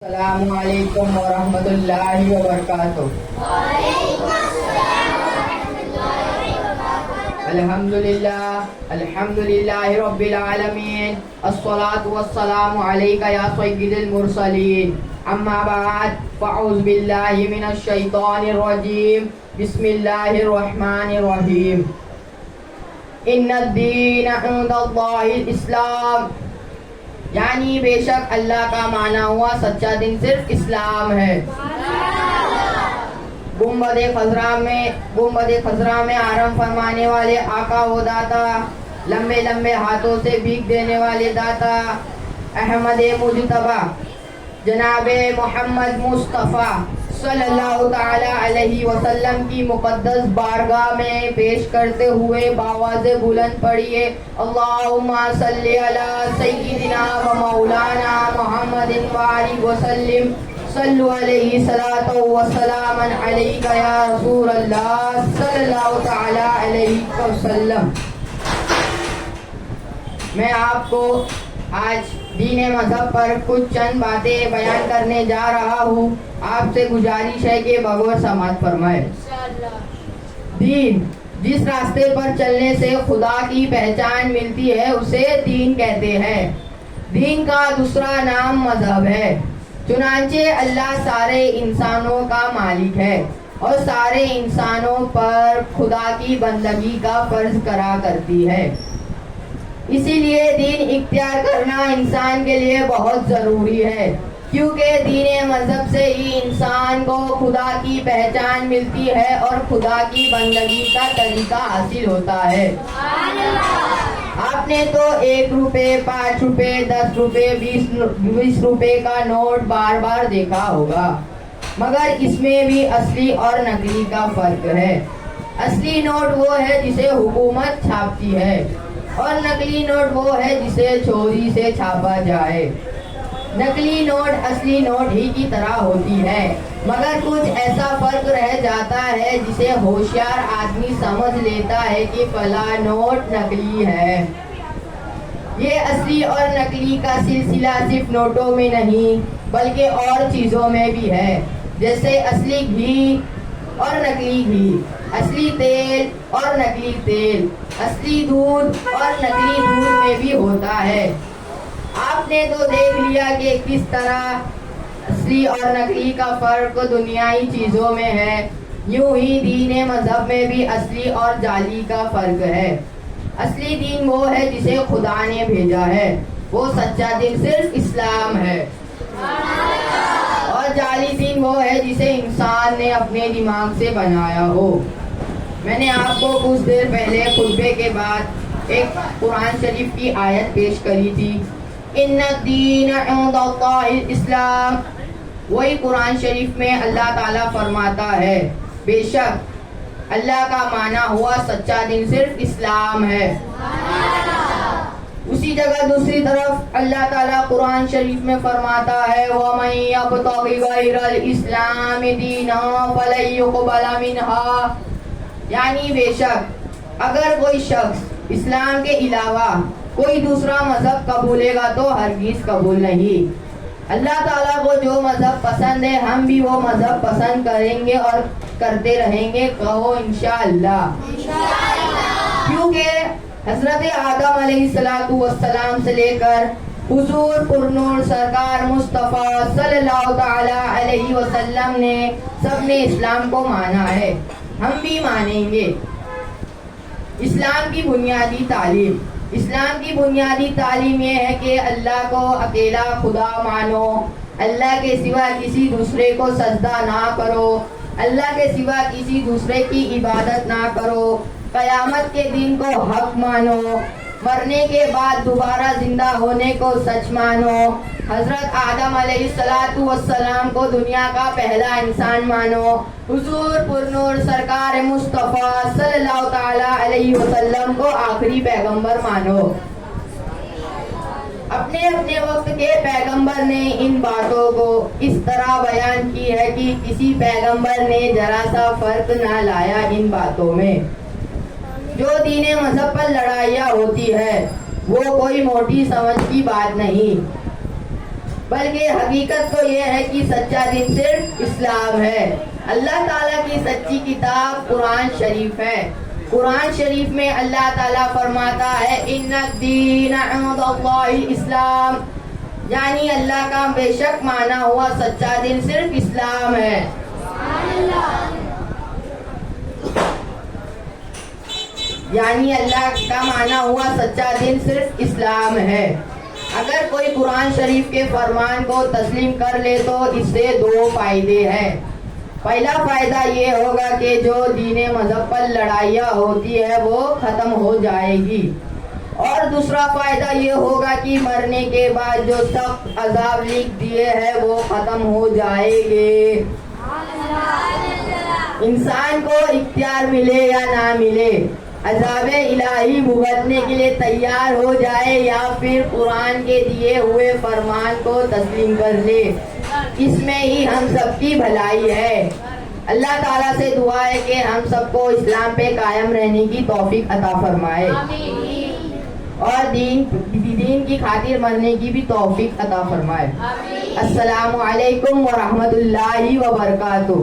السلام علیکم ورحمۃ اللہ وبرکاتہ۔ الحمد للہ رب العالمین، الصلاۃ والسلام علیک یا سید المرسلین، اما بعد فاعوذ باللہ من الشیطان الرجیم، بسم اللہ الرحمن الرحیم۔ ان الدین عند اللہ الاسلام، یعنی بے شک اللہ کا مانا ہوا سچا دن صرف اسلام ہے۔ گنبد خضرا میں آرام فرمانے والے آقا و داتا، لمبے لمبے ہاتھوں سے بھیک دینے والے داتا، احمد مجتبی جناب محمد مصطفیٰ صلی اللہ تعالی علیہ وسلم کی مقدس بارگاہ میں پیش کرتے ہوئے باواز بلند پڑھیے، اللہم صلی علی سیدنا و مولانا محمد وآلہ وسلم، صلو علیہ صلاۃ و سلام علیک یا رسول اللہ صلی اللہ تعالی علیہ وسلم۔ میں آپ کو آج دین مذہب پر کچھ چند باتیں بیان کرنے جا رہا ہوں، آپ سے گزارش ہے کہ بغور سماعت فرمائے۔ دین، جس راستے پر چلنے سے خدا کی پہچان ملتی ہے اسے دین کہتے ہیں۔ دین کا دوسرا نام مذہب ہے۔ چنانچہ اللہ سارے انسانوں کا مالک ہے اور سارے انسانوں پر خدا کی بندگی کا فرض کرا کرتی ہے، اسی لیے دین اختیار کرنا انسان کے لیے بہت ضروری ہے، کیونکہ دین مذہب سے ہی انسان کو خدا کی پہچان ملتی ہے اور خدا کی بندگی کا طریقہ حاصل ہوتا ہے۔ آپ نے تو 1 روپے، 5 روپے، 10 روپے، 20 روپے کا نوٹ بار بار دیکھا ہوگا، مگر اس میں بھی اصلی اور نقلی کا فرق ہے۔ اصلی نوٹ وہ ہے جسے حکومت چھاپتی ہے اور نقلی نوٹ وہ ہے جسے چوری سے چھاپا جائے۔ نقلی نوٹ اصلی نوٹ ہی کی طرح ہوتی ہے، مگر کچھ ایسا فرق رہ جاتا ہے جسے ہوشیار آدمی سمجھ لیتا ہے کہ فلاں نوٹ نقلی ہے۔ یہ اصلی اور نقلی کا سلسلہ صرف نوٹوں میں نہیں بلکہ اور چیزوں میں بھی ہے، جیسے اصلی گھی اور نقلی گھی، اصلی تیل اور نقلی تیل، اصلی دودھ اور نقلی دودھ میں بھی ہوتا ہے۔ آپ نے تو دیکھ لیا کہ کس طرح اصلی اور نقلی کا فرق دنیائی چیزوں میں ہے، یوں ہی دین مذہب میں بھی اصلی اور جعلی کا فرق ہے۔ اصلی دین وہ ہے جسے خدا نے بھیجا ہے، وہ سچا دین صرف اسلام ہے، اور جعلی دین وہ ہے جسے انسان نے اپنے دماغ سے بنایا ہو۔ میں نے آپ کو کچھ دیر پہلے خطبے کے بعد ایک قرآن شریف کی آیت پیش کری تھی، ان الدین عند اللہ الاسلام۔ وہی قرآن شریف میں اللہ تعالیٰ فرماتا ہے بے شک اللہ کا مانا ہوا سچا دین صرف اسلام ہے۔ اسی جگہ دوسری طرف اللہ تعالیٰ قرآن شریف میں فرماتا ہے وَمَن يَبْتَغِ غَيْرَ الْإِسْلَامِ دِينًا فَلَن يُقْبَلَ مِنْهُ، یعنی بے شک اگر کوئی شخص اسلام کے علاوہ کوئی دوسرا مذہب قبولے گا تو ہرگز قبول نہیں۔ اللہ تعالیٰ کو جو مذہب پسند ہے ہم بھی وہ مذہب پسند کریں گے اور کرتے رہیں گے، کہو انشاءاللہ۔ کیونکہ حضرت آدم علیہ السلام سے لے کر حضور پرنور سرکار مصطفیٰ صلی اللہ تعالی علیہ وسلم نے سب نے اسلام کو مانا ہے، ہم بھی مانیں گے۔ اسلام کی بنیادی تعلیم، اسلام کی بنیادی تعلیم یہ ہے کہ اللہ کو اکیلا خدا مانو، اللہ کے سوا کسی دوسرے کو سجدہ نہ کرو، اللہ کے سوا کسی دوسرے کی عبادت نہ کرو، قیامت کے دن کو حق مانو، مرنے کے بعد دوبارہ زندہ ہونے کو سچ مانو، حضرت آدم علیہ السلام کو دنیا کا پہلا انسان مانو، حضور پرنور سرکار مصطفیٰ صلی اللہ تعالی علیہ وسلم کو آخری پیغمبر مانو۔ اپنے اپنے وقت کے پیغمبر نے ان باتوں کو اس طرح بیان کی ہے کہ کسی پیغمبر نے ذرا سا فرق نہ لایا ان باتوں میں۔ جو دین مذہب پر لڑائیاں ہوتی ہے وہ کوئی موٹی سمجھ کی بات نہیں، بلکہ حقیقت تو یہ ہے کہ سچا دین صرف اسلام ہے. اللہ تعالیٰ کی سچی کتاب قرآن شریف ہے. قرآن شریف میں اللہ تعالیٰ فرماتا ہے ان الدین عند اللہ اسلام، یعنی اللہ کا بے شک معنی ہوا سچا دین صرف اسلام ہے. یعنی اللہ کا معنی ہوا سچا دین صرف اسلام ہے. اگر کوئی قرآن شریف کے فرمان کو تسلیم کر لے تو اس سے دو فائدے ہیں. پہلا فائدہ یہ ہوگا کہ جو دین مذہب پر لڑائیاں ہوتی ہے وہ ختم ہو جائے گی، اور دوسرا فائدہ یہ ہوگا کہ مرنے کے بعد جو سخت عذاب لکھ دیے ہیں وہ ختم ہو جائے گے. انسان کو اختیار ملے یا نہ ملے، عذاب الہی بھگتنے کے لیے تیار ہو جائے یا پھر قرآن کے دیے ہوئے فرمان کو تسلیم کر لے، اس میں ہی ہم سب کی بھلائی ہے. اللہ تعالیٰ سے دعا ہے کہ ہم سب کو اسلام پہ قائم رہنے کی توفیق عطا فرمائے اور دین کی خاطر مرنے کی بھی توفیق عطا فرمائے. السلام علیکم ورحمۃ اللہ وبرکاتہ.